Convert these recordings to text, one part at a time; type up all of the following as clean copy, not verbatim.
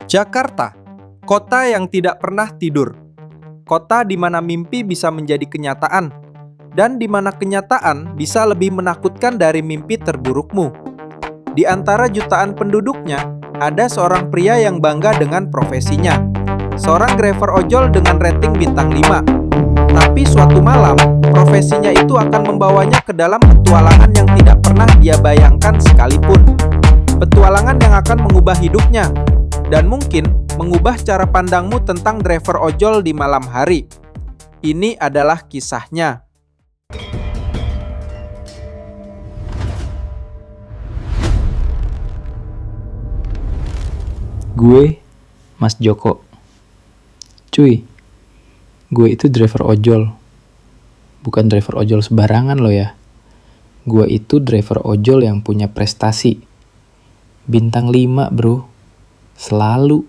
Jakarta, kota yang tidak pernah tidur. Kota di mana mimpi bisa menjadi kenyataan, dan di mana kenyataan bisa lebih menakutkan dari mimpi terburukmu. Di antara jutaan penduduknya, ada seorang pria yang bangga dengan profesinya. Seorang driver ojol dengan rating bintang 5. Tapi suatu malam, profesinya itu akan membawanya ke dalam petualangan yang tidak pernah dia bayangkan sekalipun. Petualangan yang akan mengubah hidupnya, dan mungkin mengubah cara pandangmu tentang driver ojol di malam hari. Ini adalah kisahnya. Gue, Mas Joko. Cuy, gue itu driver ojol. Bukan driver ojol sembarangan lo ya. Gue itu driver ojol yang punya prestasi. Bintang 5 bro. Selalu.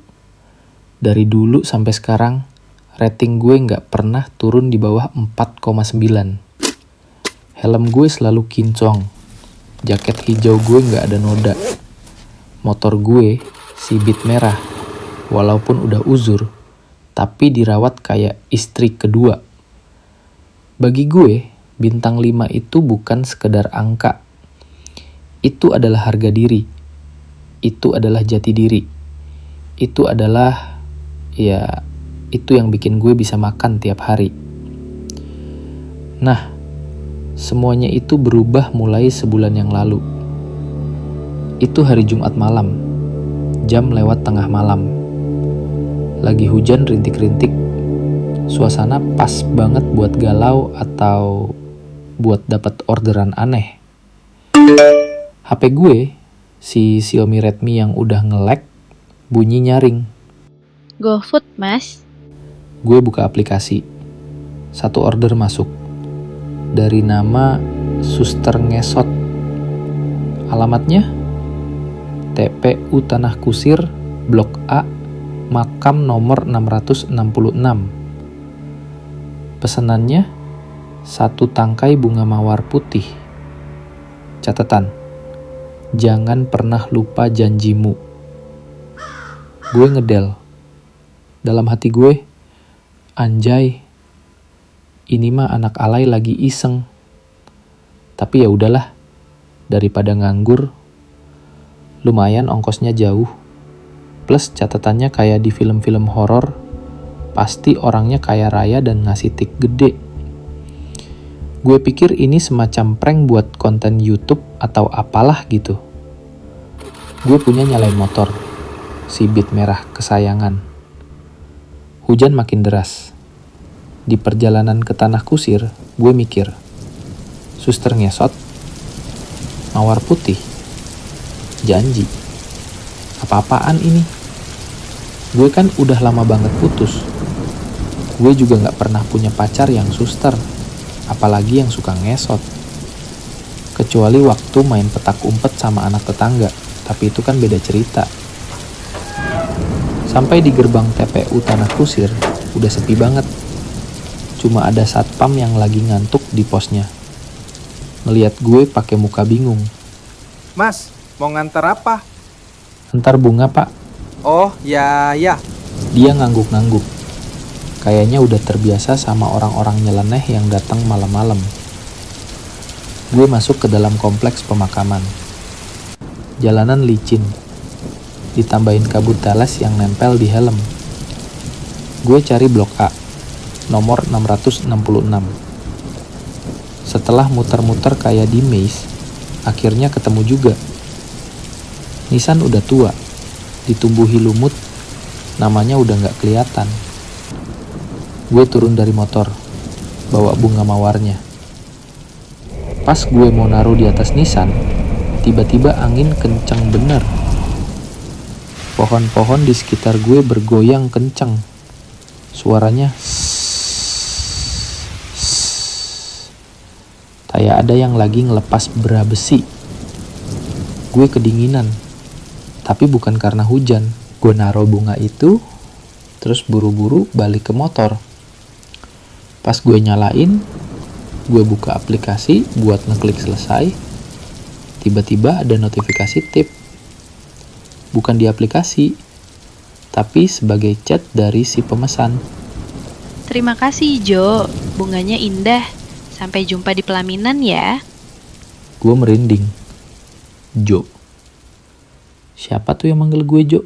Dari dulu sampai sekarang, rating gue gak pernah turun di bawah 4,9. Helm gue selalu kinclong. Jaket hijau gue gak ada noda. Motor gue si Beat merah, walaupun udah uzur, tapi dirawat kayak istri kedua. Bagi gue, bintang 5 itu bukan sekedar angka. Itu adalah harga diri. Itu adalah jati diri. Itu adalah, itu yang bikin gue bisa makan tiap hari. Nah, semuanya itu berubah mulai sebulan yang lalu. Itu hari Jumat malam. Jam lewat tengah malam. Lagi hujan rintik-rintik. Suasana pas banget buat galau atau buat dapat orderan aneh. HP gue, si Xiaomi Redmi yang udah nge-lag, bunyi nyaring. GoFood, Mas. Gue buka aplikasi. Satu order masuk. Dari nama Suster Ngesot. Alamatnya TPU Tanah Kusir, Blok A, Makam nomor 666. Pesanannya 1 tangkai bunga mawar putih. Catatan, jangan pernah lupa janjimu. Gue ngedel. Dalam hati gue, anjay, ini mah anak alay lagi iseng. Tapi ya udahlah, daripada nganggur. Lumayan ongkosnya jauh. Plus catatannya kayak di film-film horor. Pasti orangnya kaya raya dan ngasih tip gede. Gue pikir ini semacam prank buat konten YouTube atau apalah gitu. Gue punya nyalain motor. Si Beat merah kesayangan. Hujan makin deras. Di perjalanan ke Tanah Kusir, gue mikir. Suster Ngesot? Mawar putih? Janji. Apa-apaan ini? Gue kan udah lama banget putus. Gue juga gak pernah punya pacar yang suster. Apalagi yang suka ngesot. Kecuali waktu main petak umpet sama anak tetangga. Tapi itu kan beda cerita. Sampai di gerbang TPU Tanah Kusir, udah sepi banget. Cuma ada satpam yang lagi ngantuk di posnya. Ngeliat gue pakai muka bingung. Mas, mau ngantar apa? Ntar bunga pak. Oh, ya. Dia ngangguk-ngangguk. Kayaknya udah terbiasa sama orang-orang nyeleneh yang datang malam-malam. Gue masuk ke dalam kompleks pemakaman. Jalanan licin. Ditambahin kabut talas yang nempel di helm. Gue cari blok A, nomor 666. Setelah muter-muter kayak di maze, akhirnya ketemu juga. Nisan udah tua, ditumbuhi lumut, namanya udah gak kelihatan. Gue turun dari motor, bawa bunga mawarnya. Pas gue mau naruh di atas Nisan, tiba-tiba angin kencang bener. Pohon-pohon di sekitar gue bergoyang kencang. Suaranya kayak ada yang lagi ngelepas bra besi. Gue kedinginan. Tapi bukan karena hujan. Gue naruh bunga itu, terus buru-buru balik ke motor. Pas gue nyalain, gue buka aplikasi buat ngeklik selesai. Tiba-tiba ada notifikasi tip. Bukan di aplikasi, tapi sebagai chat dari si pemesan. Terima kasih, Jo. Bunganya indah. Sampai jumpa di pelaminan ya. Gue merinding. Jo. Siapa tuh yang manggil gue Jo?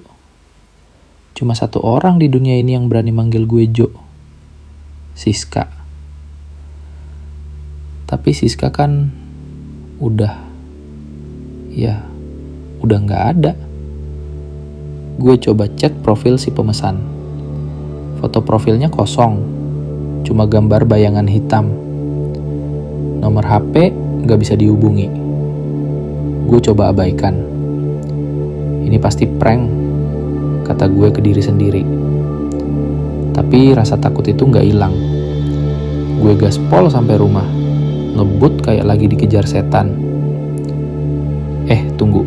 Cuma satu orang di dunia ini yang berani manggil gue Jo. Siska. Tapi Siska kan udah gak ada. Gue coba cek profil si pemesan. Foto profilnya kosong, cuma gambar bayangan hitam. Nomor HP gak bisa dihubungi. Gue coba abaikan. Ini pasti prank, kata gue ke diri sendiri. Tapi rasa takut itu gak hilang. Gue gaspol sampai rumah, ngebut kayak lagi dikejar setan. Tunggu.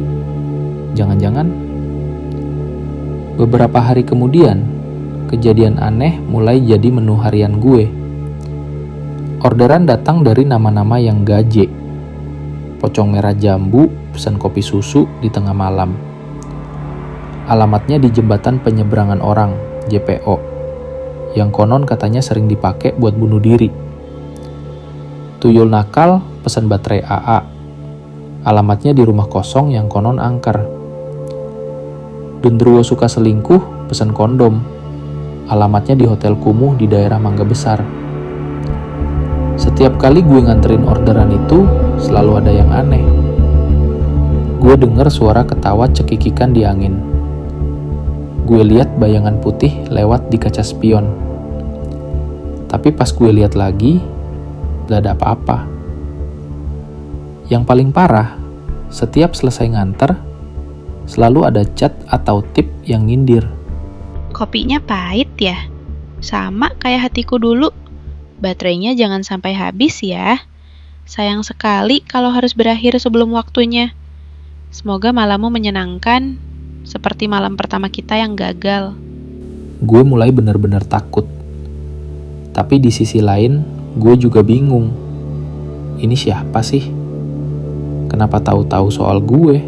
Jangan-jangan beberapa hari kemudian, kejadian aneh mulai jadi menu harian gue. Orderan datang dari nama-nama yang gaje. Pocong merah jambu, pesan kopi susu di tengah malam. Alamatnya di jembatan penyeberangan orang, JPO, yang konon katanya sering dipakai buat bunuh diri. Tuyul nakal, pesan baterai AA. Alamatnya di rumah kosong yang konon angker. Gendruwo suka selingkuh, pesan kondom. Alamatnya di hotel kumuh di daerah Mangga Besar. Setiap kali gue nganterin orderan itu, selalu ada yang aneh. Gue denger suara ketawa cekikikan di angin. Gue lihat bayangan putih lewat di kaca spion. Tapi pas gue lihat lagi, gak ada apa-apa. Yang paling parah, setiap selesai nganter, selalu ada chat atau tip yang nyindir. Kopinya pahit ya? Sama kayak hatiku dulu. Baterainya jangan sampai habis ya. Sayang sekali kalau harus berakhir sebelum waktunya. Semoga malammu menyenangkan, seperti malam pertama kita yang gagal. Gue mulai benar-benar takut. Tapi di sisi lain, gue juga bingung. Ini siapa sih? Kenapa tahu-tahu soal gue?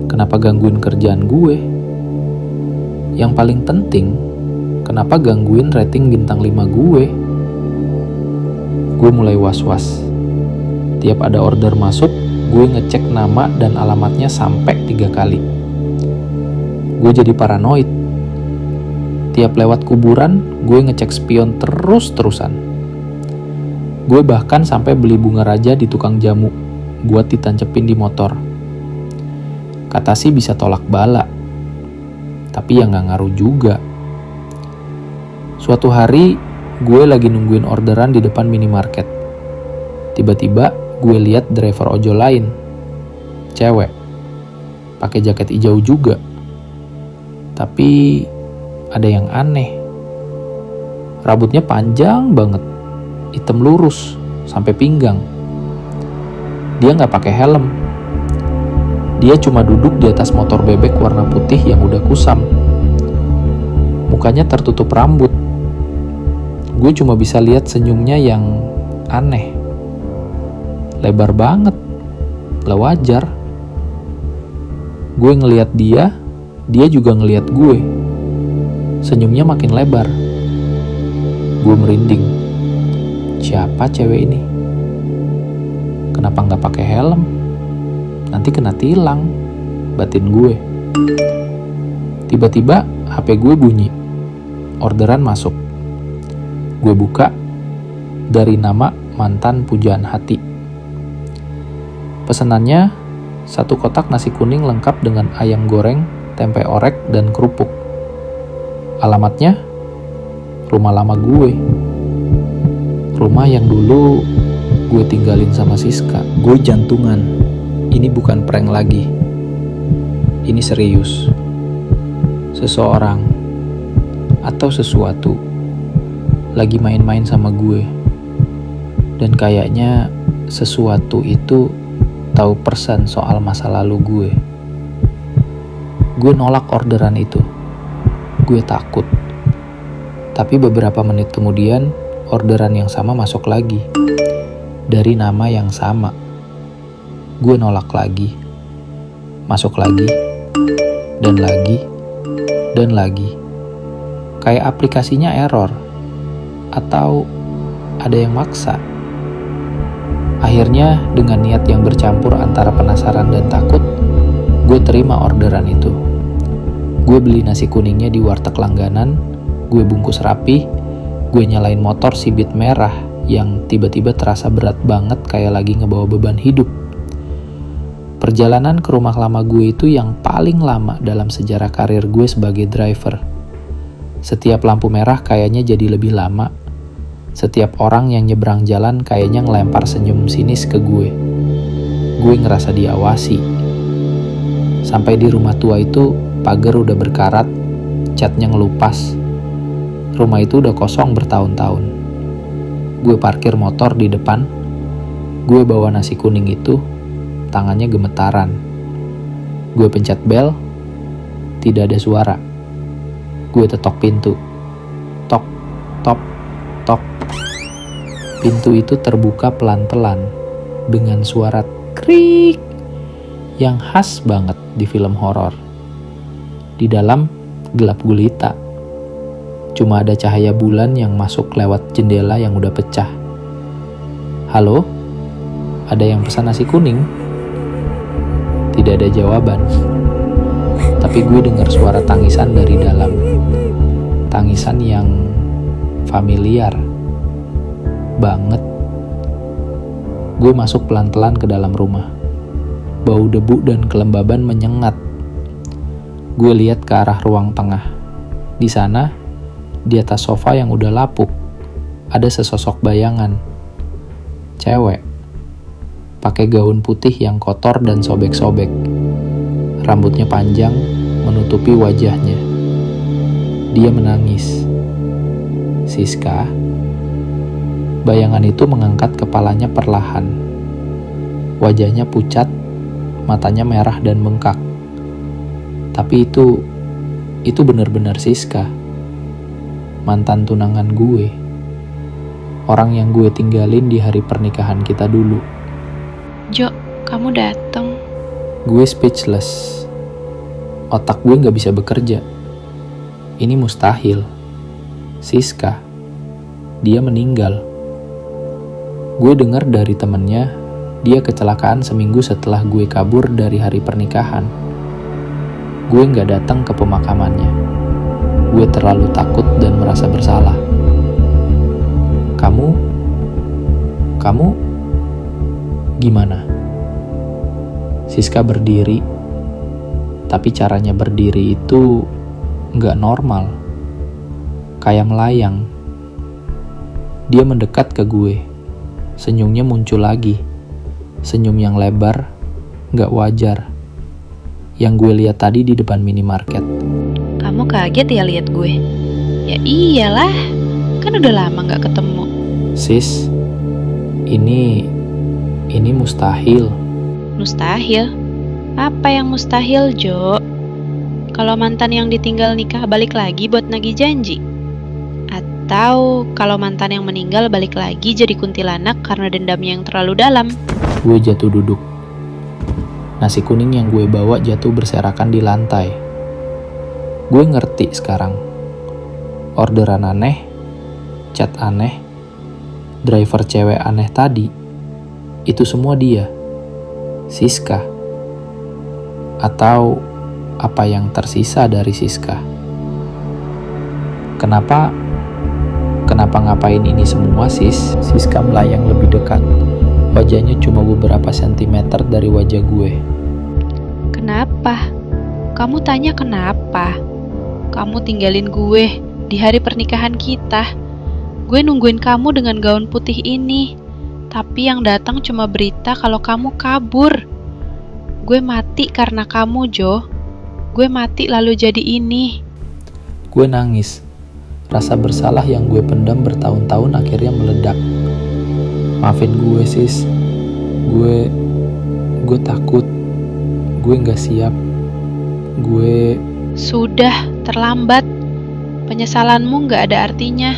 Kenapa gangguin kerjaan gue? Yang paling penting, kenapa gangguin rating bintang 5 gue? Gue mulai was-was. Tiap ada order masuk, gue ngecek nama dan alamatnya sampai 3 kali. Gue jadi paranoid. Tiap lewat kuburan, gue ngecek spion terus-terusan. Gue bahkan sampai beli bunga raja di tukang jamu buat ditancepin di motor. Kata sih bisa tolak bala, tapi ya gak ngaruh juga. Suatu hari, gue lagi nungguin orderan di depan minimarket. Tiba-tiba, gue lihat driver ojol lain, cewek, pakai jaket hijau juga. Tapi ada yang aneh. Rambutnya panjang banget, hitam lurus sampai pinggang. Dia nggak pakai helm. Dia cuma duduk di atas motor bebek warna putih yang udah kusam. Mukanya tertutup rambut. Gue cuma bisa lihat senyumnya yang aneh. Lebar banget. Gak wajar. Gue ngelihat dia juga ngelihat gue. Senyumnya makin lebar. Gue merinding. Siapa cewek ini? Kenapa nggak pakai helm? Nanti kena tilang, batin gue. Tiba-tiba HP gue bunyi. Orderan masuk. Gue buka, dari nama mantan pujaan hati. Pesanannya, 1 kotak nasi kuning lengkap dengan ayam goreng, tempe orek, dan kerupuk. Alamatnya, rumah lama gue. Rumah yang dulu gue tinggalin sama Siska. Gue jantungan. Ini bukan prank lagi. Ini serius. Seseorang atau sesuatu lagi main-main sama gue. Dan kayaknya sesuatu itu tahu persen soal masa lalu gue. Gue nolak orderan itu. Gue takut. Tapi beberapa menit kemudian, orderan yang sama masuk lagi. Dari nama yang sama. Gue nolak lagi. Masuk lagi. Dan lagi. dan lagi. Kayak aplikasinya error. Atau ada yang maksa. Akhirnya dengan niat yang bercampur antara penasaran dan takut, gue terima orderan itu. Gue beli nasi kuningnya di warteg langganan, gue bungkus rapi, gue nyalain motor Sibit merah yang tiba-tiba terasa berat banget kayak lagi ngebawa beban hidup. Perjalanan ke rumah lama gue itu yang paling lama dalam sejarah karir gue sebagai driver. Setiap lampu merah kayaknya jadi lebih lama. Setiap orang yang nyebrang jalan kayaknya ngelempar senyum sinis ke gue. Gue ngerasa diawasi. Sampai di rumah tua itu, pagar udah berkarat, catnya ngelupas. Rumah itu udah kosong bertahun-tahun. Gue parkir motor di depan. Gue bawa nasi kuning itu, tangannya gemetaran. Gue pencet bel, tidak ada suara. Gue ketok pintu. Tok, tok, tok. Pintu itu terbuka pelan-pelan dengan suara krik yang khas banget di film horor. Di dalam gelap gulita. Cuma ada cahaya bulan yang masuk lewat jendela yang udah pecah. Halo? Ada yang pesan nasi kuning? Tidak ada jawaban. Tapi gue dengar suara tangisan dari dalam. Tangisan yang familiar banget. Gue masuk pelan-pelan ke dalam rumah. Bau debu dan kelembaban menyengat. Gue lihat ke arah ruang tengah. Di sana, di atas sofa yang udah lapuk, ada sesosok bayangan. Cewek. Pakai gaun putih yang kotor dan sobek-sobek. Rambutnya panjang, menutupi wajahnya. Dia menangis. Siska. Bayangan itu mengangkat kepalanya perlahan. Wajahnya pucat, matanya merah dan bengkak. Tapi itu benar-benar Siska. Mantan tunangan gue. Orang yang gue tinggalin di hari pernikahan kita dulu. Jo, kamu datang. Gue speechless. Otak gue gak bisa bekerja. Ini mustahil. Siska. Dia meninggal. Gue dengar dari temennya, dia kecelakaan seminggu setelah gue kabur dari hari pernikahan. Gue gak datang ke pemakamannya. Gue terlalu takut dan merasa bersalah. Kamu gimana? Siska berdiri, tapi caranya berdiri itu gak normal. Kayak melayang. Dia mendekat ke gue. Senyumnya muncul lagi. Senyum yang lebar, gak wajar. Yang gue lihat tadi di depan minimarket. Kamu kaget ya lihat gue? Ya iyalah, kan udah lama gak ketemu. Sis, ini mustahil. Mustahil? Apa yang mustahil, Jo? Kalau mantan yang ditinggal nikah balik lagi buat nagih janji? Atau kalau mantan yang meninggal balik lagi jadi kuntilanak karena dendamnya yang terlalu dalam? Gue jatuh duduk. Nasi kuning yang gue bawa jatuh berserakan di lantai. Gue ngerti sekarang. Orderan aneh, chat aneh, driver cewek aneh tadi, itu semua dia. Siska. Atau apa yang tersisa dari Siska. Kenapa ngapain ini semua, sis? Siska melayang lebih dekat. Wajahnya cuma beberapa sentimeter dari wajah gue. Kenapa? Kamu tanya kenapa? Kamu tinggalin gue di hari pernikahan kita. Gue nungguin kamu dengan gaun putih ini. Tapi yang datang cuma berita kalau kamu kabur. Gue mati karena kamu, Jo. Gue mati lalu jadi ini. Gue nangis. Rasa bersalah yang gue pendam bertahun-tahun akhirnya meledak. Maafin gue, sis. Gue takut. Gue gak siap. Gue... Sudah, terlambat. Penyesalanmu gak ada artinya.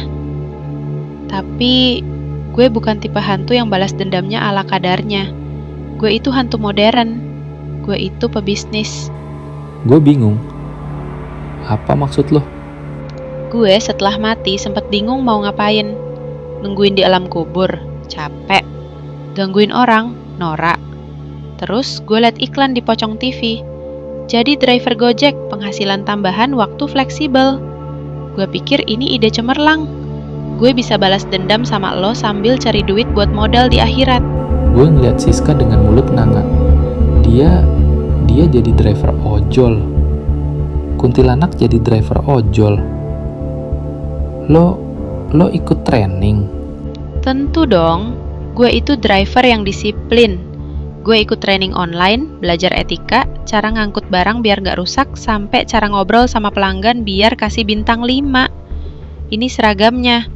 Tapi gue bukan tipe hantu yang balas dendamnya ala kadarnya. Gue itu hantu modern. Gue itu pebisnis. Gue bingung. Apa maksud lo? Gue setelah mati sempet bingung mau ngapain. Nungguin di alam kubur, capek. Gangguin orang, norak. Terus gue liat iklan di pocong TV. Jadi driver Gojek, penghasilan tambahan waktu fleksibel. Gue pikir ini ide cemerlang. Gue bisa balas dendam sama lo sambil cari duit buat modal di akhirat. Gue ngeliat Siska dengan mulut nganga. Dia jadi driver ojol. Kuntilanak jadi driver ojol. Lo ikut training? Tentu dong, gue itu driver yang disiplin. Gue ikut training online, belajar etika, cara ngangkut barang biar gak rusak, sampai cara ngobrol sama pelanggan biar kasih bintang 5. Ini seragamnya,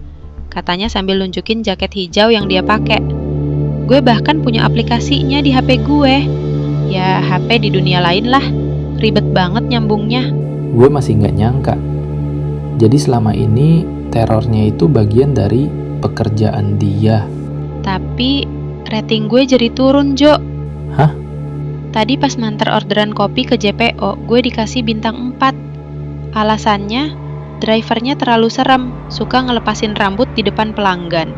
katanya sambil nunjukin jaket hijau yang dia pakai. Gue bahkan punya aplikasinya di HP gue. Ya, HP di dunia lain lah. Ribet banget nyambungnya. Gue masih nggak nyangka. Jadi selama ini terornya itu bagian dari pekerjaan dia. Tapi rating gue jadi turun, Jo. Hah? Tadi pas nganter orderan kopi ke JPO, gue dikasih bintang 4. Alasannya, drivernya terlalu serem, suka ngelepasin rambut di depan pelanggan.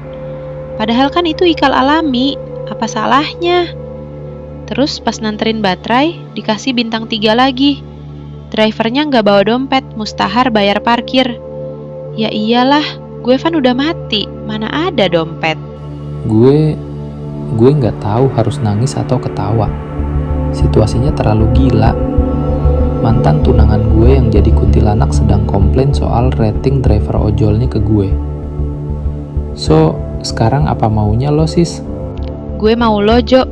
Padahal kan itu ikal alami, apa salahnya? Terus pas nganterin baterai, dikasih bintang 3 lagi. Drivernya nggak bawa dompet, mustahar bayar parkir. Ya iyalah, gue kan udah mati, mana ada dompet. Gue nggak tahu harus nangis atau ketawa. Situasinya terlalu gila. Mantan tunangan gue yang jadi kuntilanak sedang komplain soal rating driver ojolnya ke gue. So, sekarang apa maunya lo, Sis? Gue mau lo, Jo.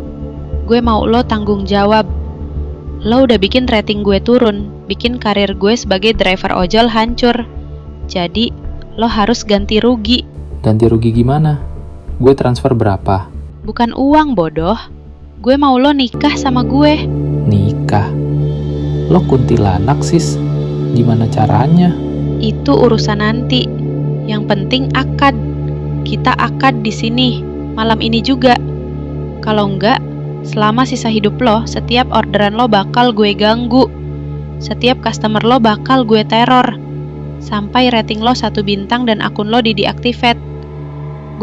Gue mau lo tanggung jawab. Lo udah bikin rating gue turun, bikin karir gue sebagai driver ojol hancur. Jadi, lo harus ganti rugi. Ganti rugi gimana? Gue transfer berapa? Bukan uang, bodoh. Gue mau lo nikah sama gue. Nikah? Lo kuntilanak, Sis. Gimana caranya? Itu urusan nanti. Yang penting akad. Kita akad di sini, malam ini juga. Kalau enggak, selama sisa hidup lo, setiap orderan lo bakal gue ganggu. Setiap customer lo bakal gue teror. Sampai rating lo 1 bintang dan akun lo di-deactivate.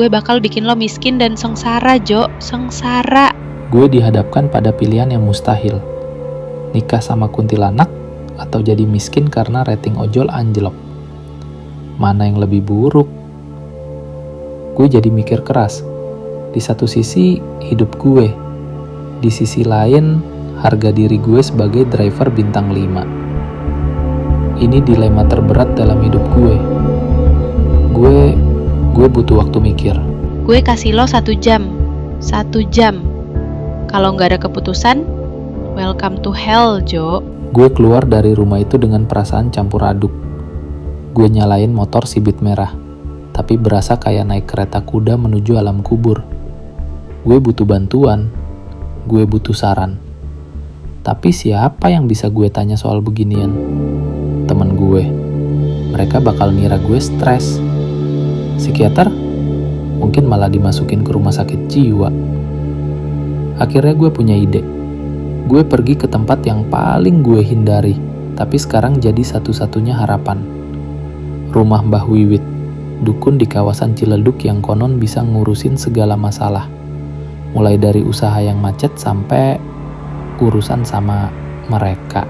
Gue bakal bikin lo miskin dan sengsara, Jo. Sengsara. Gue dihadapkan pada pilihan yang mustahil. Nikah sama kuntilanak atau jadi miskin karena rating ojol anjlok. Mana yang lebih buruk? Gue jadi mikir keras. Di satu sisi, hidup gue. Di sisi lain, harga diri gue sebagai driver bintang 5. Ini dilema terberat dalam hidup gue. Gue butuh waktu mikir. Gue kasih lo 1 jam. 1 jam. Kalau nggak ada keputusan, welcome to hell, Jo. Gue keluar dari rumah itu dengan perasaan campur aduk. Gue nyalain motor Sibit merah, tapi berasa kayak naik kereta kuda menuju alam kubur. Gue butuh bantuan. Gue butuh saran. Tapi siapa yang bisa gue tanya soal beginian? Temen gue. Mereka bakal ngira gue stres. Psikiater? Mungkin malah dimasukin ke rumah sakit jiwa. Akhirnya gue punya ide. Gue pergi ke tempat yang paling gue hindari, tapi sekarang jadi satu-satunya harapan. Rumah Mbah Wiwit, dukun di kawasan Ciledug yang konon bisa ngurusin segala masalah. Mulai dari usaha yang macet sampai urusan sama mereka.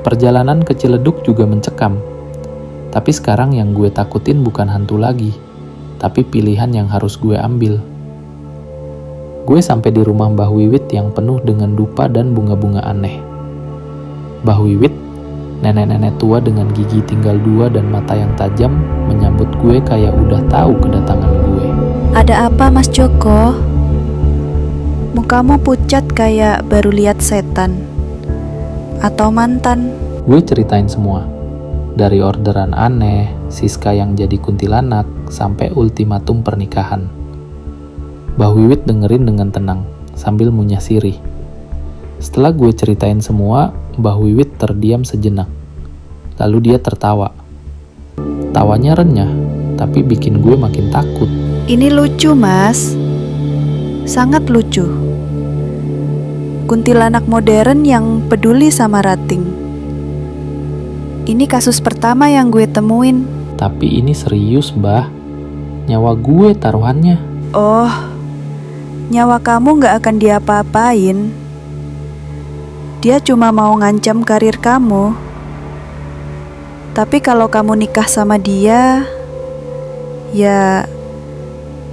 Perjalanan ke Ciledug juga mencekam. Tapi sekarang yang gue takutin bukan hantu lagi, tapi pilihan yang harus gue ambil. Gue sampai di rumah Mbah Wiwit yang penuh dengan dupa dan bunga-bunga aneh. Mbah Wiwit, nenek-nenek tua dengan gigi tinggal 2 dan mata yang tajam, menyambut gue kayak udah tahu kedatangan gue. Ada apa, Mas Joko? Mukamu pucat kayak baru lihat setan. Atau mantan? Gue ceritain semua. Dari orderan aneh, Siska yang jadi kuntilanak, sampai ultimatum pernikahan. Mbah Wiwit dengerin dengan tenang, sambil ngunyah sirih. Setelah gue ceritain semua, Mbah Wiwit terdiam sejenak. Lalu dia tertawa. Tawanya renyah, tapi bikin gue makin takut. Ini lucu, Mas. Sangat lucu. Kuntilanak modern yang peduli sama rating. Ini kasus pertama yang gue temuin. Tapi ini serius, Bah. Nyawa gue taruhannya. Oh, nyawa kamu gak akan diapa-apain. Dia cuma mau ngancam karir kamu. Tapi kalau kamu nikah sama dia, ya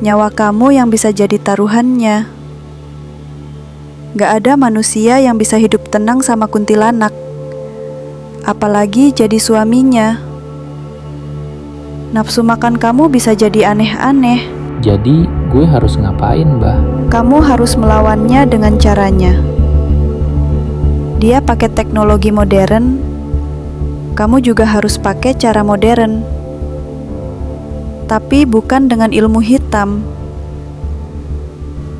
nyawa kamu yang bisa jadi taruhannya. Gak ada manusia yang bisa hidup tenang sama kuntilanak, apalagi jadi suaminya. Nafsu makan kamu bisa jadi aneh-aneh. Jadi gue harus ngapain, Bah? Kamu harus melawannya dengan caranya. Dia pakai teknologi modern, kamu juga harus pakai cara modern. Tapi bukan dengan ilmu hitam.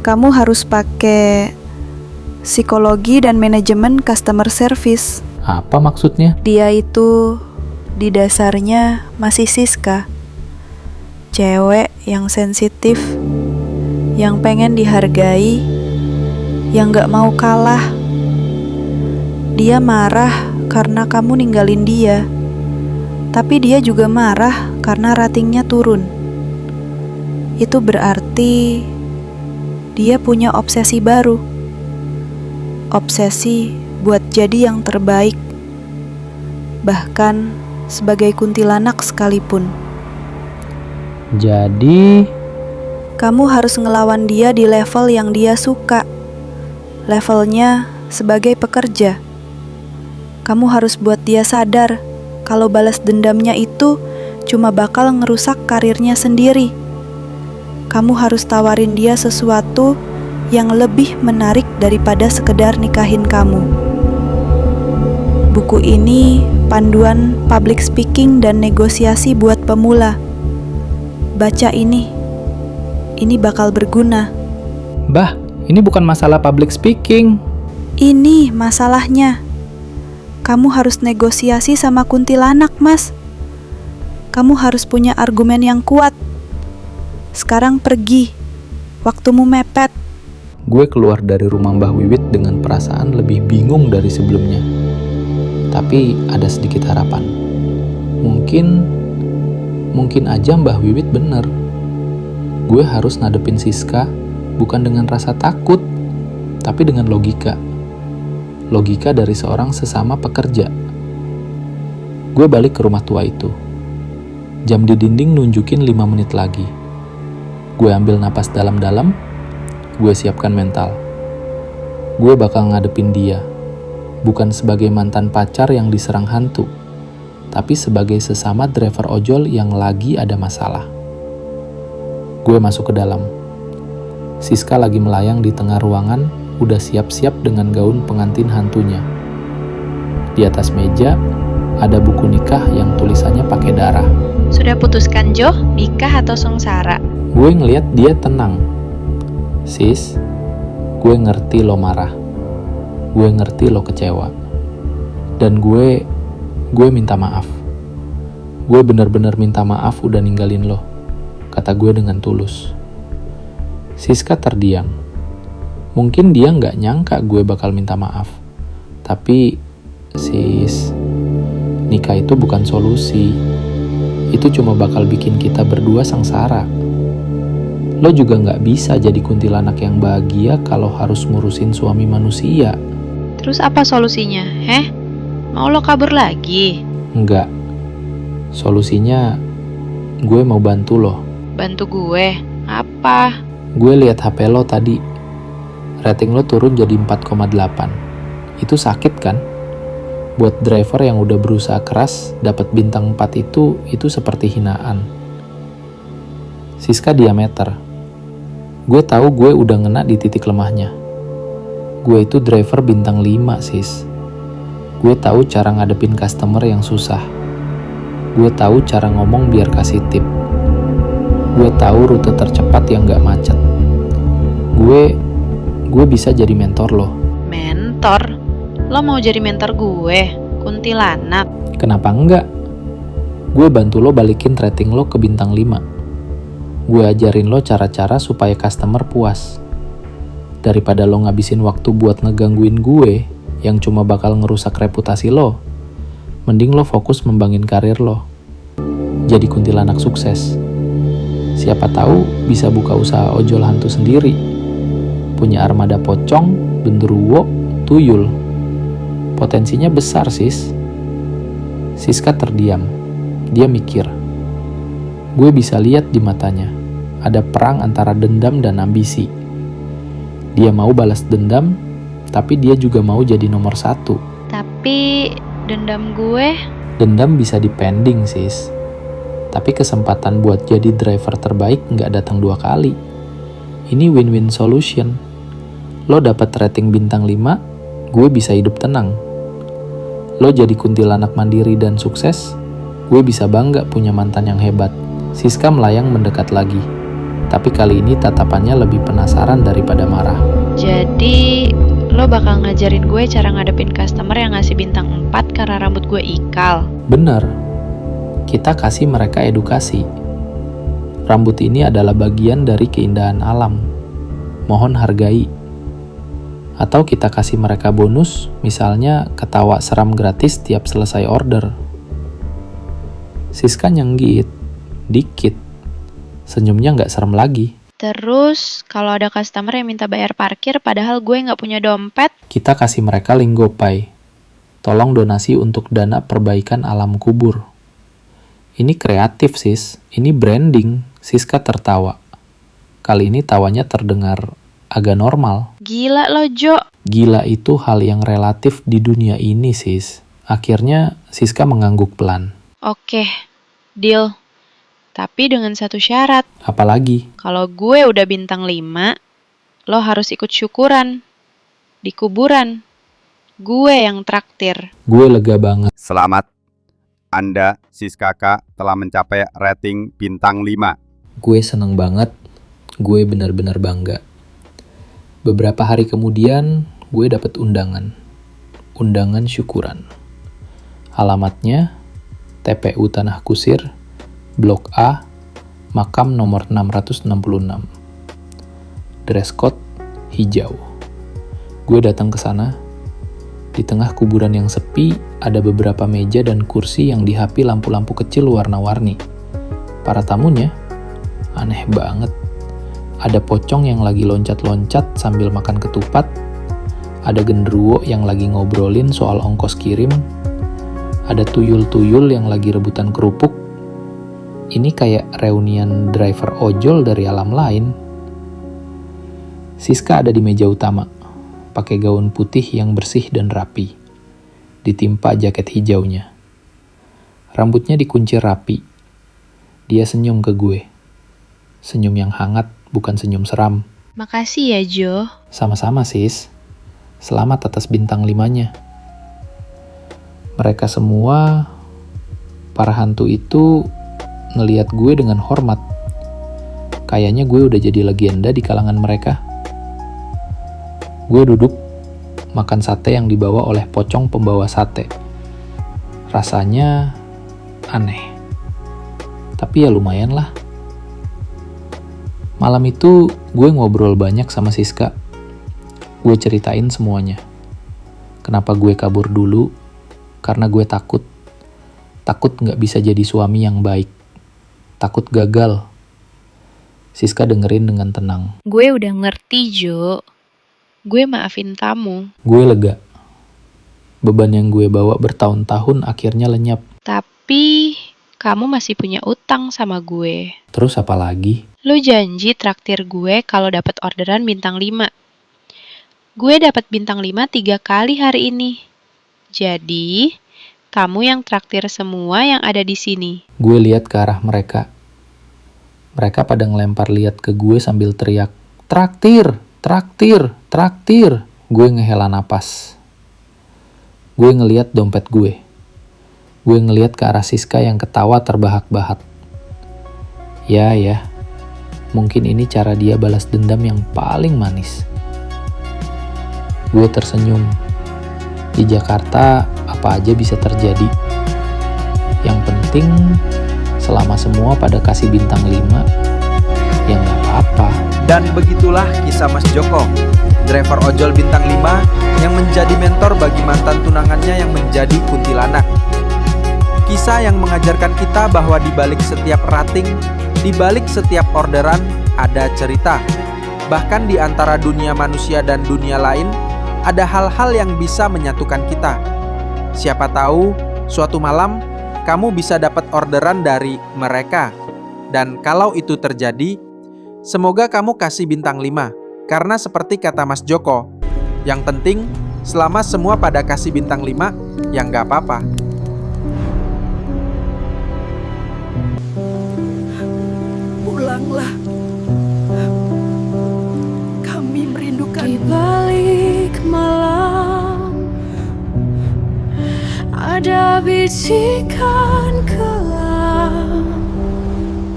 Kamu harus pakai psikologi dan manajemen customer service. Apa maksudnya? Dia itu di dasarnya masih Siska. Cewek yang sensitif, yang pengen dihargai, yang gak mau kalah. Dia marah karena kamu ninggalin dia. Tapi dia juga marah karena ratingnya turun. Itu berarti dia punya obsesi baru. Obsesi buat jadi yang terbaik. Bahkan sebagai kuntilanak sekalipun. Jadi, Kamu harus ngelawan dia di level yang dia suka. Levelnya sebagai pekerja. Kamu harus buat dia sadar kalau balas dendamnya itu cuma bakal ngerusak karirnya sendiri. Kamu harus tawarin dia sesuatu yang lebih menarik daripada sekedar nikahin kamu. Buku ini panduan public speaking dan negosiasi buat pemula. Baca ini bakal berguna. Bah, ini bukan masalah public speaking. Ini masalahnya. Kamu harus negosiasi sama kuntilanak, Mas. Kamu harus punya argumen yang kuat. Sekarang pergi. Waktumu mepet. Gue keluar dari rumah Mbah Wiwit dengan perasaan lebih bingung dari sebelumnya. Tapi ada sedikit harapan. Mungkin aja Mbah Wiwit bener. Gue harus ngadepin Siska bukan dengan rasa takut, tapi dengan logika. Logika dari seorang sesama pekerja. Gue balik ke rumah tua itu. Jam di dinding nunjukin 5 menit lagi. Gue ambil napas dalam-dalam. Gue siapkan mental. Gue bakal ngadepin dia. Bukan sebagai mantan pacar yang diserang hantu, tapi sebagai sesama driver ojol yang lagi ada masalah. Gue masuk ke dalam. Siska lagi melayang di tengah ruangan, udah siap-siap dengan gaun pengantin hantunya. Di atas meja ada buku nikah yang tulisannya pakai darah. Sudah putuskan, Jo? Nikah atau sengsara? Gue ngeliat dia tenang. Sis, gue ngerti lo marah. Gue ngerti lo kecewa. Dan gue minta maaf. Gue bener-bener minta maaf udah ninggalin lo, kata gue dengan tulus. Siska terdiam. Mungkin dia nggak nyangka gue bakal minta maaf. Tapi, sis, nikah itu bukan solusi. Itu cuma bakal bikin kita berdua sengsara. Lo juga nggak bisa jadi kuntilanak yang bahagia kalau harus ngurusin suami manusia. Terus apa solusinya? Mau lo kabur lagi? Enggak. Solusinya, gue mau bantu lo. Bantu gue? Apa? Gue lihat HP lo tadi. Rating lo turun jadi 4,8. Itu sakit kan? Buat driver yang udah berusaha keras, dapat bintang 4 itu seperti hinaan. Siska diameter. Gue tahu gue udah ngena di titik lemahnya. Gue itu driver bintang 5, sis. Gue tahu cara ngadepin customer yang susah. Gue tahu cara ngomong biar kasih tip. Gue tahu rute tercepat yang gak macet. Gue bisa jadi mentor lo. Mentor? Lo mau jadi mentor gue? Kuntilanak? Kenapa enggak? Gue bantu lo balikin rating lo ke bintang 5. Gue ajarin lo cara-cara supaya customer puas. Daripada lo ngabisin waktu buat ngegangguin gue yang cuma bakal ngerusak reputasi lo, Mending lo fokus membangin karir lo. Jadi kuntilanak sukses. Siapa tahu bisa buka usaha ojol hantu sendiri. Punya armada pocong, genderuwo, tuyul. Potensinya besar, sis. Siska terdiam. Dia mikir. Gue bisa lihat di matanya. Ada perang antara dendam dan ambisi. Dia mau balas dendam, tapi dia juga mau jadi nomor 1. Tapi dendam gue, Dendam bisa dipending, sis. Tapi kesempatan buat jadi driver terbaik nggak datang 2 kali. Ini win-win solution. Lo dapat rating bintang 5, gue bisa hidup tenang. Lo jadi kuntilanak mandiri dan sukses, gue bisa bangga punya mantan yang hebat. Siska melayang mendekat lagi. Tapi kali ini tatapannya lebih penasaran daripada marah. jadi lo bakal ngajarin gue cara ngadepin customer yang ngasih bintang 4 karena rambut gue ikal. Bener, kita kasih mereka edukasi. Rambut ini adalah bagian dari keindahan alam. Mohon hargai. Atau kita kasih mereka bonus, misalnya ketawa seram gratis tiap selesai order. Siska nyenggit, dikit. Senyumnya nggak serem lagi. Terus kalau ada customer yang minta bayar parkir padahal gue nggak punya dompet, Kita kasih mereka link GoPay. Tolong donasi untuk dana perbaikan alam kubur. Ini kreatif, sis. Ini branding. Siska tertawa. Kali ini tawanya terdengar agak normal. gila lo Jo. Gila itu hal yang relatif di dunia ini, sis. Akhirnya Siska mengangguk pelan. Oke, deal. Tapi dengan satu syarat, Apalagi? kalau gue udah bintang 5, lo harus ikut syukuran. Di kuburan, gue yang traktir. Gue lega banget. Selamat, Anda, Siskaka, telah mencapai rating bintang 5. Gue seneng banget. Gue benar-benar bangga. Beberapa hari kemudian, gue dapet undangan. Undangan syukuran. Alamatnya, TPU Tanah Kusir, Blok A, makam nomor 666. Dress code hijau. Gue datang ke sana. Di tengah kuburan yang sepi, ada beberapa meja dan kursi yang dihapi lampu-lampu kecil warna-warni. Para tamunya, aneh banget. Ada pocong yang lagi loncat-loncat sambil makan ketupat. Ada genderuwo yang lagi ngobrolin soal ongkos kirim. Ada tuyul-tuyul yang lagi rebutan kerupuk. Ini kayak reunian driver ojol dari alam lain. Siska ada di meja utama, pakai gaun putih yang bersih dan rapi, ditimpa jaket hijaunya. Rambutnya dikuncir rapi. Dia senyum ke gue. Senyum yang hangat, bukan senyum seram. Makasih ya Jo. Sama-sama, sis. Selamat atas bintang 5-nya. Mereka semua, para hantu itu, ngeliat gue dengan hormat. Kayaknya gue udah jadi legenda di kalangan mereka. Gue duduk, makan sate yang dibawa oleh pocong pembawa sate. Rasanya aneh. Tapi ya lumayan lah. Malam itu gue ngobrol banyak sama Siska. Gue ceritain semuanya. Kenapa gue kabur dulu? Karena gue takut. Takut gak bisa jadi suami yang baik. Takut gagal. Siska dengerin dengan tenang. Gue udah ngerti Jo. Gue maafin kamu. Gue lega. Beban yang gue bawa bertahun-tahun akhirnya lenyap. Tapi kamu masih punya utang sama gue. Terus apa lagi? Lo janji traktir gue kalau dapat orderan bintang 5. Gue dapat bintang 5 3 kali hari ini. Jadi, kamu yang traktir semua yang ada di sini. Gue lihat ke arah mereka. Mereka pada ngelempar liat ke gue sambil teriak, "Traktir! Traktir! Traktir!" Gue ngehela napas. Gue ngeliat dompet gue. Gue ngeliat ke arah Siska yang ketawa terbahak-bahak. Ya, mungkin ini cara dia balas dendam yang paling manis. Gue tersenyum. Di Jakarta, apa aja bisa terjadi. Yang penting, selama semua pada kasih bintang 5, ya nggak apa-apa. Dan begitulah kisah Mas Joko, driver ojol bintang 5 yang menjadi mentor bagi mantan tunangannya yang menjadi kuntilanak. Kisah yang mengajarkan kita bahwa di balik setiap rating, di balik setiap orderan, ada cerita. Bahkan di antara dunia manusia dan dunia lain, ada hal-hal yang bisa menyatukan kita. Siapa tahu, suatu malam, kamu bisa dapat orderan dari mereka. Dan kalau itu terjadi, semoga kamu kasih bintang 5. Karena seperti kata Mas Joko, yang penting, selama semua pada kasih bintang 5, ya nggak apa-apa. Pulanglah. Kami merindukan. Di balik malam ada bisikan kelam,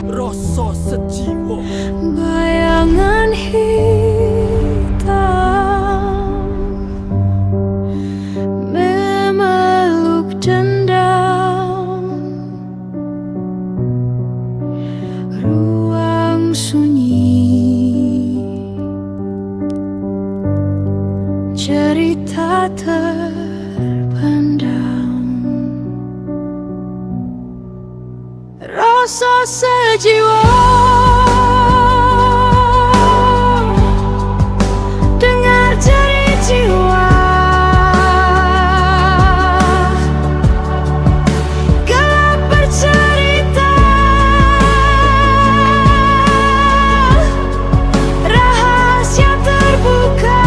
rasa sejiwa, bayangan hitam memeluk dendam. Ruang sunyi, cerita terpendam, rasa sejiwa dengar jeri jiwa. Gelap bercerita, rahasia terbuka,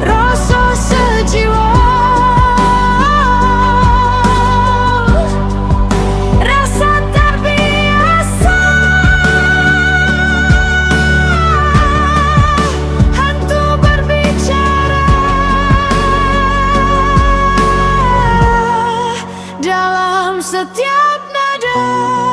rasa sejiwa, rasa tak biasa, hantu berbicara dalam setiap nada.